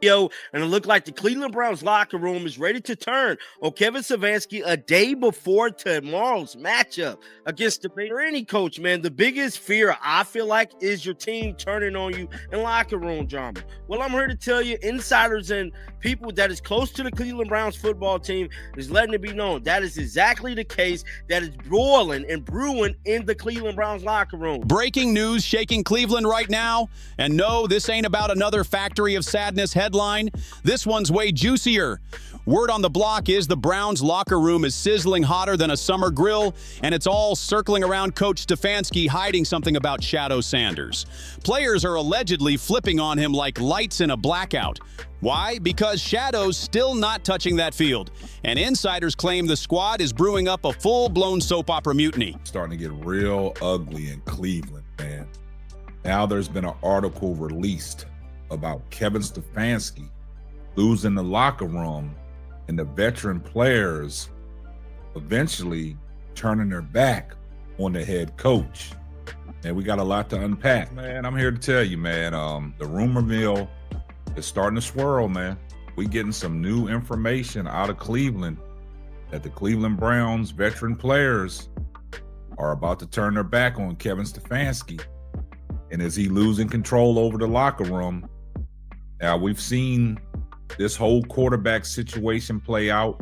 And it looked like the Cleveland Browns locker room is ready to turn on Kevin Stefanski a day before tomorrow's matchup against the Bears. Any coach, man, the biggest fear I feel like is your team turning on you in locker room drama. Well, I'm here to tell you, insiders and people that is close to the Cleveland Browns football team is letting it be known that is exactly the case that is boiling and brewing in the Cleveland Browns locker room. Breaking news shaking Cleveland right now. And no, this ain't about another Factory of Sadness headline. This one's way juicier. Word on the block is the Browns locker room is sizzling hotter than a summer grill, and it's all circling around Coach Stefanski hiding something about Shedeur Sanders. Players are allegedly flipping on him like lights in a blackout. Why? Because Shedeur's still not touching that field, and insiders claim the squad is brewing up a full-blown soap opera mutiny. Starting to get real ugly in Cleveland, man. Now there's been an article released about Kevin Stefanski losing the locker room and the veteran players eventually turning their back on the head coach. And we got a lot to unpack. Man, I'm here to tell you, man, the rumor mill is starting to swirl, man. We getting some new information out of Cleveland that the Cleveland Browns veteran players are about to turn their back on Kevin Stefanski. And is he losing control over the locker room? Now, we've seen this whole quarterback situation play out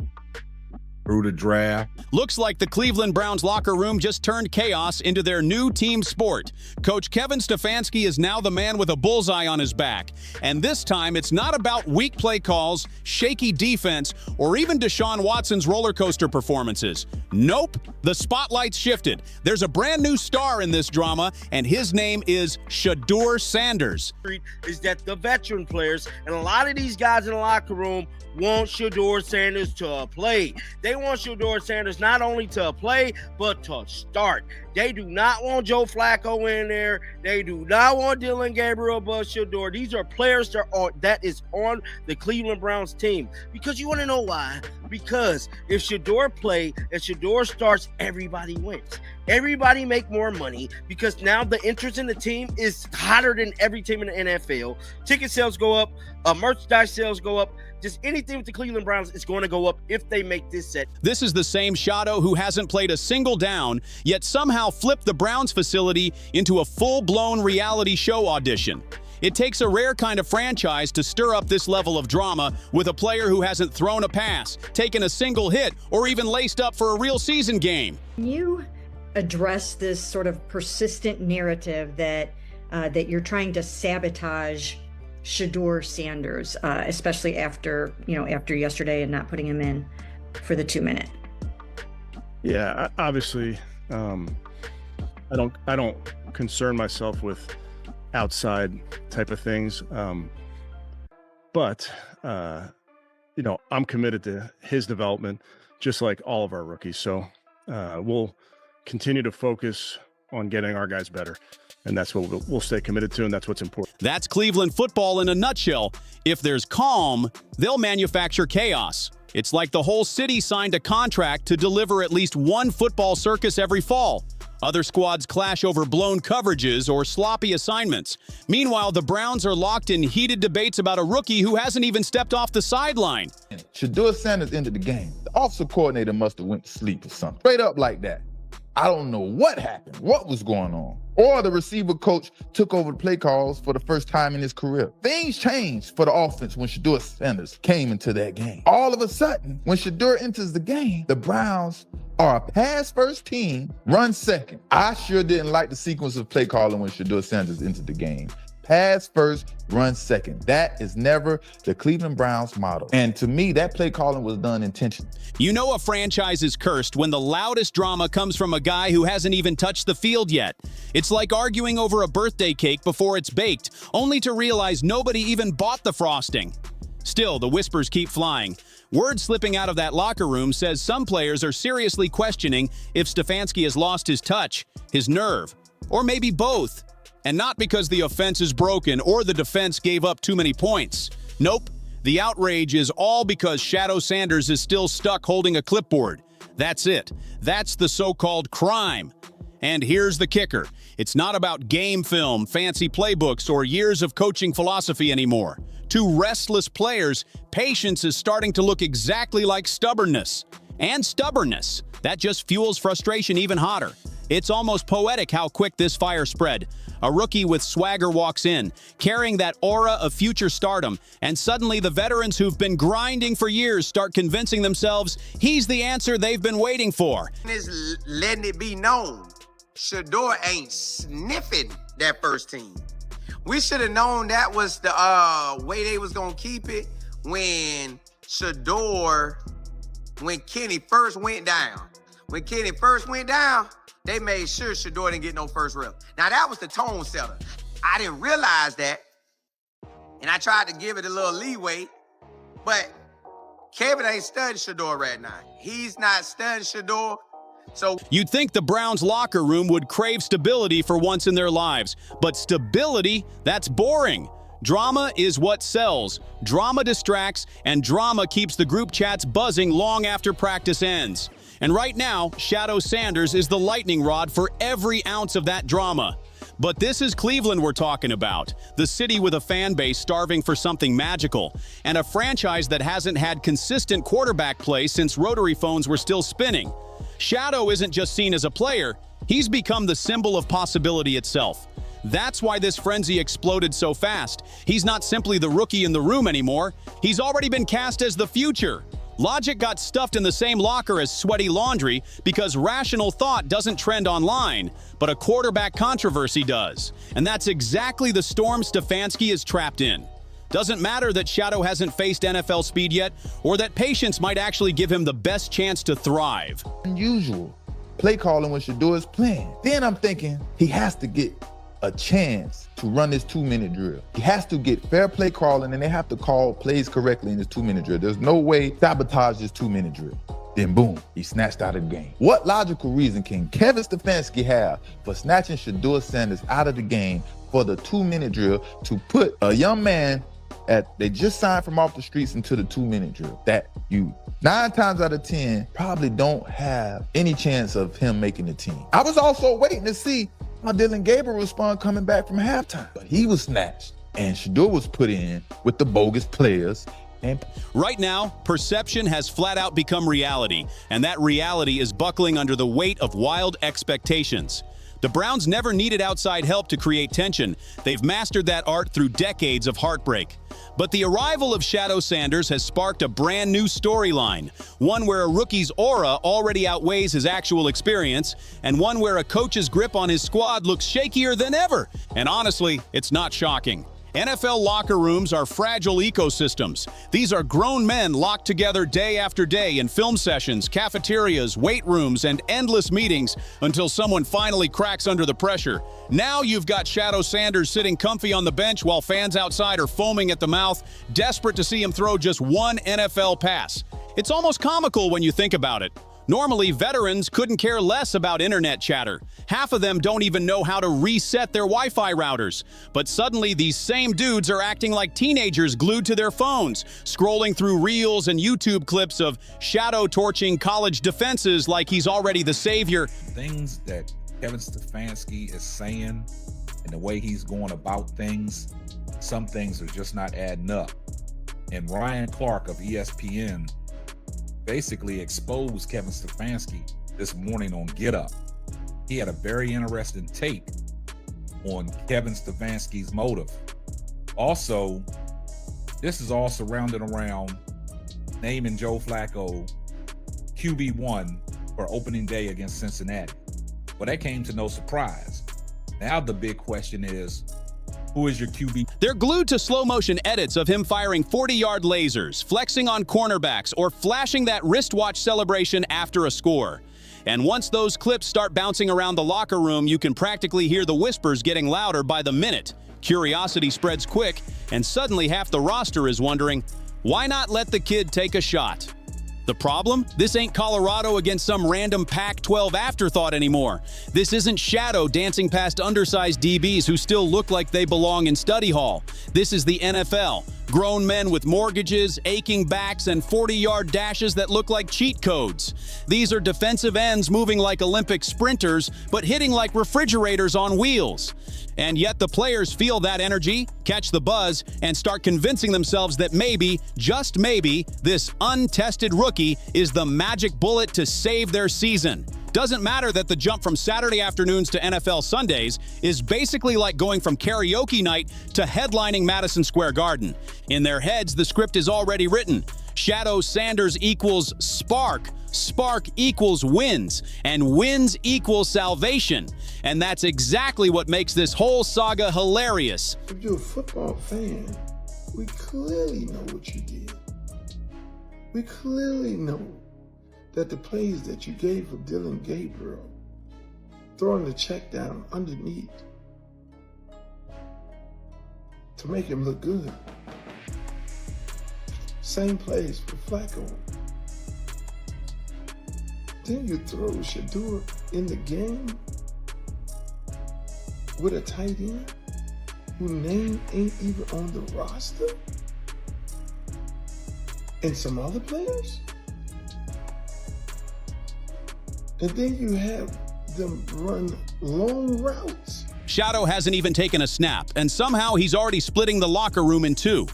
through the draft. Looks like the Cleveland Browns locker room just turned chaos into their new team sport. Coach Kevin Stefanski is now the man with a bullseye on his back. And this time, it's not about weak play calls, shaky defense, or even Deshaun Watson's roller coaster performances. Nope, the spotlight's shifted. There's a brand new star in this drama, and his name is Shedeur Sanders. Is that the veteran players and a lot of these guys in the locker room want Shedeur Sanders to play. They want Shedeur Sanders not only to play, but to start. They do not want Joe Flacco in there. They do not want Dylan Gabriel above Shedeur. These are players that is on the Cleveland Browns team. Because you want to know why? Because if Shedeur play and Shedeur starts, everybody wins. Everybody make more money because now the interest in the team is hotter than every team in the NFL. Ticket sales go up, merchandise sales go up. Just anything with the Cleveland Browns is going to go up if they make this set. This is the same Shedeur who hasn't played a single down, yet somehow flipped the Browns facility into a full-blown reality show audition. It takes a rare kind of franchise to stir up this level of drama with a player who hasn't thrown a pass, taken a single hit, or even laced up for a real season game. Can you address this sort of persistent narrative that you're trying to sabotage Shedeur Sanders, especially after yesterday and not putting him in for the 2-minute? Yeah, obviously, I don't concern myself with outside type of things, but I'm committed to his development, just like all of our rookies. So we'll continue to focus on getting our guys better. And that's what we'll stay committed to, and that's what's important. That's Cleveland football in a nutshell. If there's calm, they'll manufacture chaos. It's like the whole city signed a contract to deliver at least one football circus every fall. Other squads clash over blown coverages or sloppy assignments. Meanwhile, the Browns are locked in heated debates about a rookie who hasn't even stepped off the sideline. Shedeur Sanders ended the game. The offensive coordinator must have went to sleep or something. Straight up like that. I don't know what happened, what was going on. Or the receiver coach took over the play calls for the first time in his career. Things changed for the offense when Shedeur Sanders came into that game. All of a sudden, when Shedeur enters the game, the Browns are a pass-first team, run second. I sure didn't like the sequence of play calling when Shedeur Sanders entered the game. Pass first, run second. That is never the Cleveland Browns model. And to me, that play calling was done intentionally. You know a franchise is cursed when the loudest drama comes from a guy who hasn't even touched the field yet. It's like arguing over a birthday cake before it's baked, only to realize nobody even bought the frosting. Still, the whispers keep flying. Word slipping out of that locker room says some players are seriously questioning if Stefanski has lost his touch, his nerve, or maybe both. And not because the offense is broken or the defense gave up too many points. Nope, the outrage is all because Shedeur Sanders is still stuck holding a clipboard. That's it. That's the so-called crime. And here's the kicker. It's not about game film, fancy playbooks, or years of coaching philosophy anymore. To restless players, patience is starting to look exactly like stubbornness. And stubbornness, that just fuels frustration even hotter. It's almost poetic how quick this fire spread. A rookie with swagger walks in, carrying that aura of future stardom, and suddenly the veterans who've been grinding for years start convincing themselves he's the answer they've been waiting for. Is letting it be known, Shedeur ain't sniffing that first team. We should have known that was the way they was gonna keep it when Kenny first went down. When Kenny first went down, they made sure Shedeur didn't get no first rep. Now, that was the tone setter. I didn't realize that, and I tried to give it a little leeway, but Kevin ain't studying Shedeur right now. He's not studying Shedeur. So you'd think the Browns' locker room would crave stability for once in their lives, but stability, that's boring. Drama is what sells. Drama distracts, and drama keeps the group chats buzzing long after practice ends. And right now, Shedeur Sanders is the lightning rod for every ounce of that drama. But this is Cleveland we're talking about, the city with a fan base starving for something magical, and a franchise that hasn't had consistent quarterback play since rotary phones were still spinning. Shedeur isn't just seen as a player, he's become the symbol of possibility itself. That's why this frenzy exploded so fast. He's not simply the rookie in the room anymore, he's already been cast as the future. Logic got stuffed in the same locker as sweaty laundry because rational thought doesn't trend online, but a quarterback controversy does. And that's exactly the storm Stefanski is trapped in. Doesn't matter that Shedeur hasn't faced NFL speed yet, or that patience might actually give him the best chance to thrive. Unusual play calling when Shedeur is playing. Then I'm thinking he has to get a chance to run this 2-minute drill. He has to get fair play calling, and they have to call plays correctly in this 2-minute drill. There's no way to sabotage this 2-minute drill. Then boom, he snatched out of the game. What logical reason can Kevin Stefanski have for snatching Shedeur Sanders out of the game for the 2-minute drill to put a young man they just signed from off the streets into the 2-minute drill that you 9 times out of 10 probably don't have any chance of him making the team? I was also waiting to see how Dylan Gabriel respond coming back from halftime, but he was snatched and Shedeur was put in with the bogus players. And right now, perception has flat out become reality, and that reality is buckling under the weight of wild expectations. The Browns never needed outside help to create tension. They've mastered that art through decades of heartbreak. But the arrival of Shedeur Sanders has sparked a brand new storyline, one where a rookie's aura already outweighs his actual experience, and one where a coach's grip on his squad looks shakier than ever. And honestly, it's not shocking. NFL locker rooms are fragile ecosystems. These are grown men locked together day after day in film sessions, cafeterias, weight rooms, and endless meetings until someone finally cracks under the pressure. Now you've got Shedeur Sanders sitting comfy on the bench while fans outside are foaming at the mouth, desperate to see him throw just one NFL pass. It's almost comical when you think about it. Normally, veterans couldn't care less about internet chatter. Half of them don't even know how to reset their Wi-Fi routers. But suddenly, these same dudes are acting like teenagers glued to their phones, scrolling through reels and YouTube clips of Shedeur torching college defenses like he's already the savior. Things that Kevin Stefanski is saying and the way he's going about things, some things are just not adding up. And Ryan Clark of ESPN basically exposed Kevin Stefanski this morning on Get Up. He had a very interesting take on Kevin Stefanski's motive. Also, this is all surrounded around naming Joe Flacco QB1 for opening day against Cincinnati. Well, that came to no surprise. Now the big question is, who is your QB? They're glued to slow-motion edits of him firing 40-yard lasers, flexing on cornerbacks, or flashing that wristwatch celebration after a score. And once those clips start bouncing around the locker room, you can practically hear the whispers getting louder by the minute. Curiosity spreads quick, and suddenly half the roster is wondering, why not let the kid take a shot? The problem? This ain't Colorado against some random Pac-12 afterthought anymore. This isn't Shedeur dancing past undersized DBs who still look like they belong in study hall. This is the NFL. Grown men with mortgages, aching backs, and 40-yard dashes that look like cheat codes. These are defensive ends moving like Olympic sprinters, but hitting like refrigerators on wheels. And yet the players feel that energy, catch the buzz, and start convincing themselves that maybe, just maybe, this untested rookie is the magic bullet to save their season. Doesn't matter that the jump from Saturday afternoons to NFL Sundays is basically like going from karaoke night to headlining Madison Square Garden. In their heads, the script is already written. Shedeur Sanders equals spark, spark equals wins, and wins equals salvation. And that's exactly what makes this whole saga hilarious. If you're a football fan, we clearly know what you did. We clearly know that the plays that you gave for Dylan Gabriel, throwing the check down underneath to make him look good. Same plays for Flacco. Then you throw Shedeur in the game with a tight end whose name ain't even on the roster, and some other players. And then you have them run long routes. Shedeur hasn't even taken a snap, and somehow he's already splitting the locker room in two.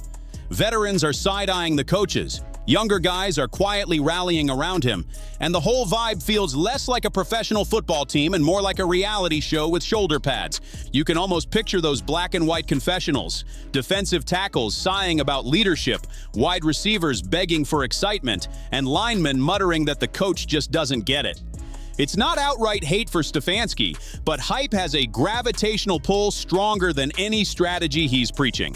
Veterans are side-eyeing the coaches. Younger guys are quietly rallying around him, and the whole vibe feels less like a professional football team and more like a reality show with shoulder pads. You can almost picture those black and white confessionals. Defensive tackles sighing about leadership, wide receivers begging for excitement, and linemen muttering that the coach just doesn't get it. It's not outright hate for Stefanski, but hype has a gravitational pull stronger than any strategy he's preaching.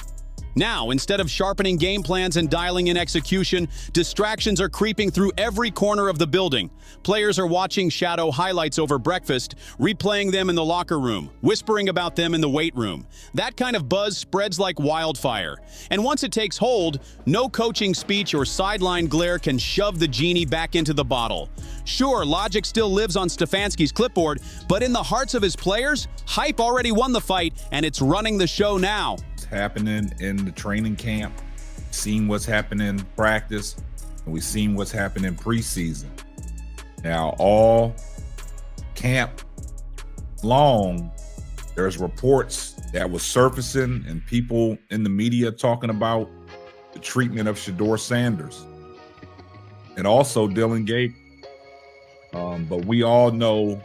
Now, instead of sharpening game plans and dialing in execution, distractions are creeping through every corner of the building. Players are watching Shedeur highlights over breakfast, replaying them in the locker room, whispering about them in the weight room. That kind of buzz spreads like wildfire. And once it takes hold, no coaching speech or sideline glare can shove the genie back into the bottle. Sure, logic still lives on Stefanski's clipboard, but in the hearts of his players, hype already won the fight, and it's running the show now. Happening in the training camp, seen what's happening in practice, and we've seen what's happening in preseason. Now, all camp long, there's reports that was surfacing and people in the media talking about the treatment of Shedeur Sanders and also Dylan Gabriel. But we all know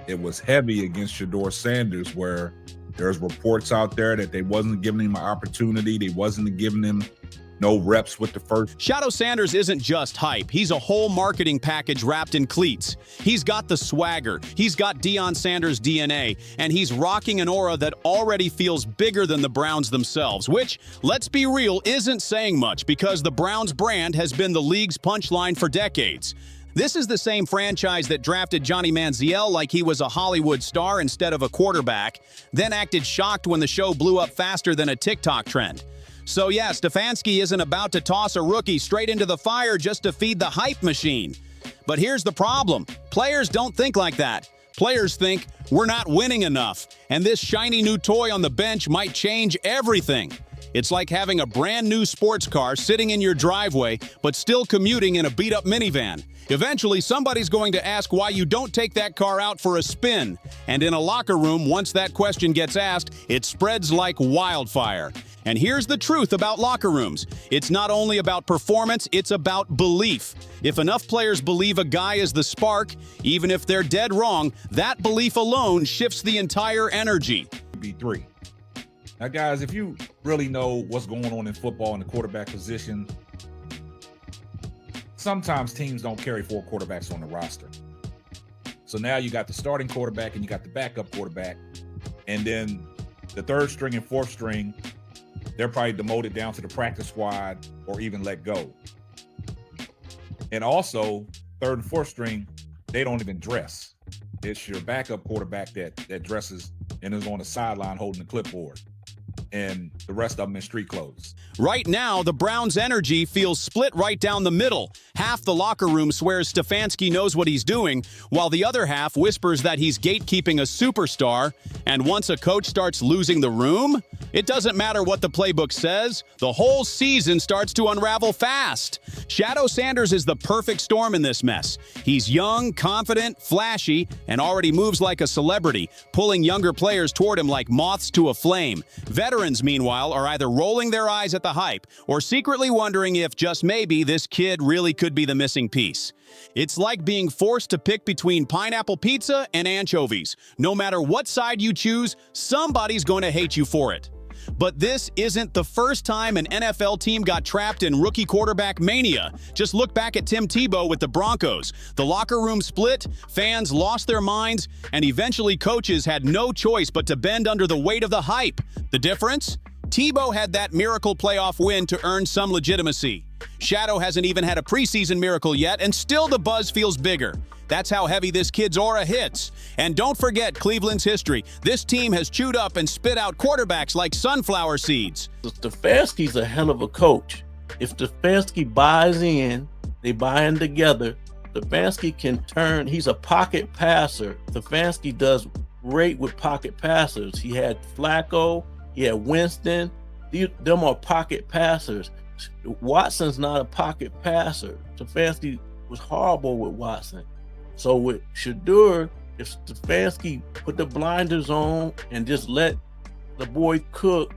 it was heavy against Shedeur Sanders, where there's reports out there that they wasn't giving him an opportunity. They wasn't giving him no reps with the first. Shedeur Sanders isn't just hype. He's a whole marketing package wrapped in cleats. He's got the swagger. He's got Deion Sanders' DNA, and he's rocking an aura that already feels bigger than the Browns themselves, which, let's be real, isn't saying much because the Browns brand has been the league's punchline for decades. This is the same franchise that drafted Johnny Manziel like he was a Hollywood star instead of a quarterback, then acted shocked when the show blew up faster than a TikTok trend. So yeah, Stefanski isn't about to toss a rookie straight into the fire just to feed the hype machine. But here's the problem. Players don't think like that. Players think, we're not winning enough, and this shiny new toy on the bench might change everything. It's like having a brand new sports car sitting in your driveway, but still commuting in a beat-up minivan. Eventually, somebody's going to ask why you don't take that car out for a spin. And in a locker room, once that question gets asked, it spreads like wildfire. And here's the truth about locker rooms. It's not only about performance, it's about belief. If enough players believe a guy is the spark, even if they're dead wrong, that belief alone shifts the entire energy. B3. Now, guys, if you really know what's going on in football in the quarterback position, sometimes teams don't carry 4 quarterbacks on the roster. So now you got the starting quarterback and you got the backup quarterback, and then the 3rd string and 4th string, they're probably demoted down to the practice squad or even let go. And also, 3rd and 4th string, they don't even dress. It's your backup quarterback that dresses and is on the sideline holding the clipboard. and the rest of them in street clothes. Right now, the Browns' energy feels split right down the middle. Half the locker room swears Stefanski knows what he's doing, while the other half whispers that he's gatekeeping a superstar. And once a coach starts losing the room, it doesn't matter what the playbook says, the whole season starts to unravel fast. Shedeur Sanders is the perfect storm in this mess. He's young, confident, flashy, and already moves like a celebrity, pulling younger players toward him like moths to a flame. Veterans, meanwhile, are either rolling their eyes at the hype or secretly wondering if, just maybe, this kid really could be the missing piece. It's like being forced to pick between pineapple pizza and anchovies. No matter what side you choose, somebody's going to hate you for it. But this isn't the first time an NFL team got trapped in rookie quarterback mania. Just look back at Tim Tebow with the Broncos. The locker room split, fans lost their minds, and eventually coaches had no choice but to bend under the weight of the hype. The difference? Tebow had that miracle playoff win to earn some legitimacy. Shedeur hasn't even had a preseason miracle yet, and still the buzz feels bigger. That's how heavy this kid's aura hits. And don't forget Cleveland's history. This team has chewed up and spit out quarterbacks like sunflower seeds. Stefanski's a hell of a coach. If Stefanski buys in, they buy in together, Stefanski can turn, he's a pocket passer. Stefanski does great with pocket passers. He had Flacco, he had Winston. Them are pocket passers. Watson's not a pocket passer. Stefanski was horrible with Watson. So with Shedeur, if Stefanski put the blinders on and just let the boy cook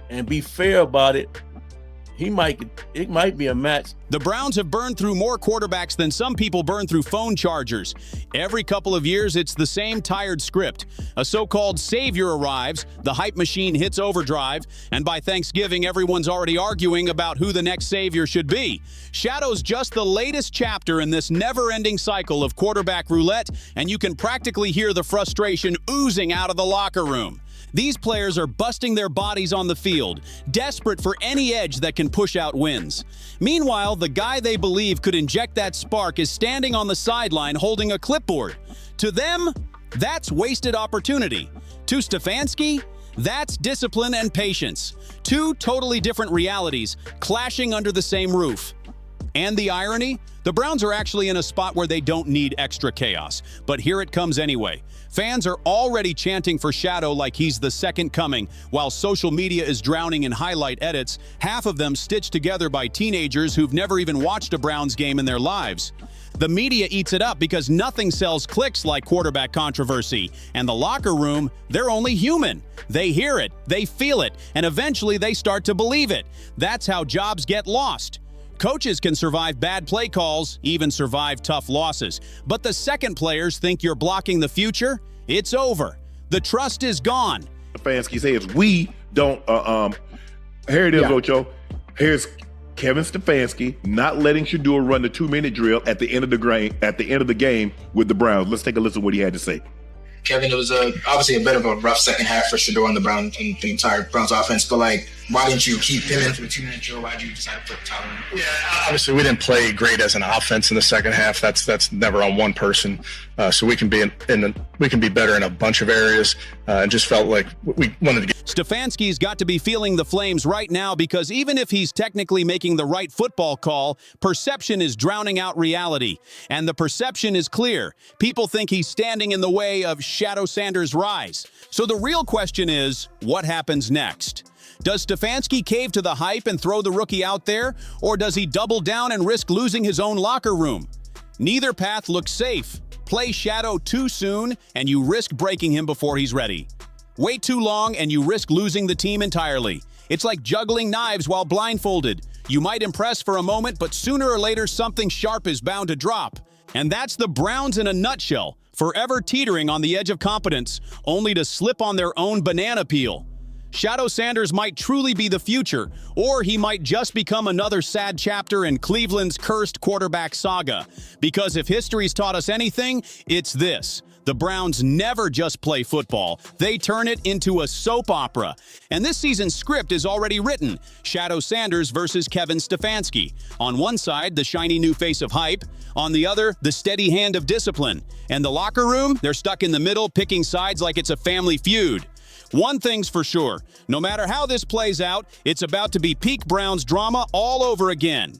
and be fair about it, it might be a match. The Browns have burned through more quarterbacks than some people burn through phone chargers. Every couple of years, it's the same tired script. A so-called savior arrives, the hype machine hits overdrive, and by Thanksgiving, everyone's already arguing about who the next savior should be. Shedeur's just the latest chapter in this never-ending cycle of quarterback roulette, and you can practically hear the frustration oozing out of the locker room. These players are busting their bodies on the field, desperate for any edge that can push out wins. Meanwhile, the guy they believe could inject that spark is standing on the sideline holding a clipboard. To them, that's wasted opportunity. To Stefanski, that's discipline and patience. Two totally different realities clashing under the same roof. And the irony? The Browns are actually in a spot where they don't need extra chaos. But here it comes anyway. Fans are already chanting for Shedeur like he's the second coming, while social media is drowning in highlight edits, half of them stitched together by teenagers who've never even watched a Browns game in their lives. The media eats it up because nothing sells clicks like quarterback controversy. And the locker room, they're only human. They hear it, they feel it, and eventually they start to believe it. That's how jobs get lost. Coaches can survive bad play calls, even survive tough losses. But the second players think you're blocking the future, it's over. The trust is gone. Stefanski says we don't, here it is, Ocho. Here's Kevin Stefanski not letting Shedeur run the 2-minute drill at the end of the game with the Browns. Let's take a listen to what he had to say. Kevin, it was obviously a bit of a rough second half for Shedeur and the entire Browns offense. But why didn't you keep him in for the 2-minute drill? Why did you decide to put Tyler in? Yeah, obviously we didn't play great as an offense in the second half. That's never on one person. So we can be better in a bunch of areas. And just felt like we wanted to get. Stefanski's got to be feeling the flames right now because even if he's technically making the right football call, perception is drowning out reality. And the perception is clear. People think he's standing in the way of Shedeur Sanders' rise. So the real question is, what happens next? Does Stefanski cave to the hype and throw the rookie out there, or does he double down and risk losing his own locker room? Neither path looks safe. Play Shedeur too soon, and you risk breaking him before he's ready. Wait too long, and you risk losing the team entirely. It's like juggling knives while blindfolded. You might impress for a moment, but sooner or later something sharp is bound to drop. And that's the Browns in a nutshell, forever teetering on the edge of competence, only to slip on their own banana peel. Shedeur Sanders might truly be the future, or he might just become another sad chapter in Cleveland's cursed quarterback saga. Because if history's taught us anything, it's this. The Browns never just play football. They turn it into a soap opera. And this season's script is already written. Shedeur Sanders versus Kevin Stefanski. On one side, the shiny new face of hype. On the other, the steady hand of discipline. And the locker room, they're stuck in the middle, picking sides like it's a family feud. One thing's for sure, no matter how this plays out, it's about to be peak Browns drama all over again.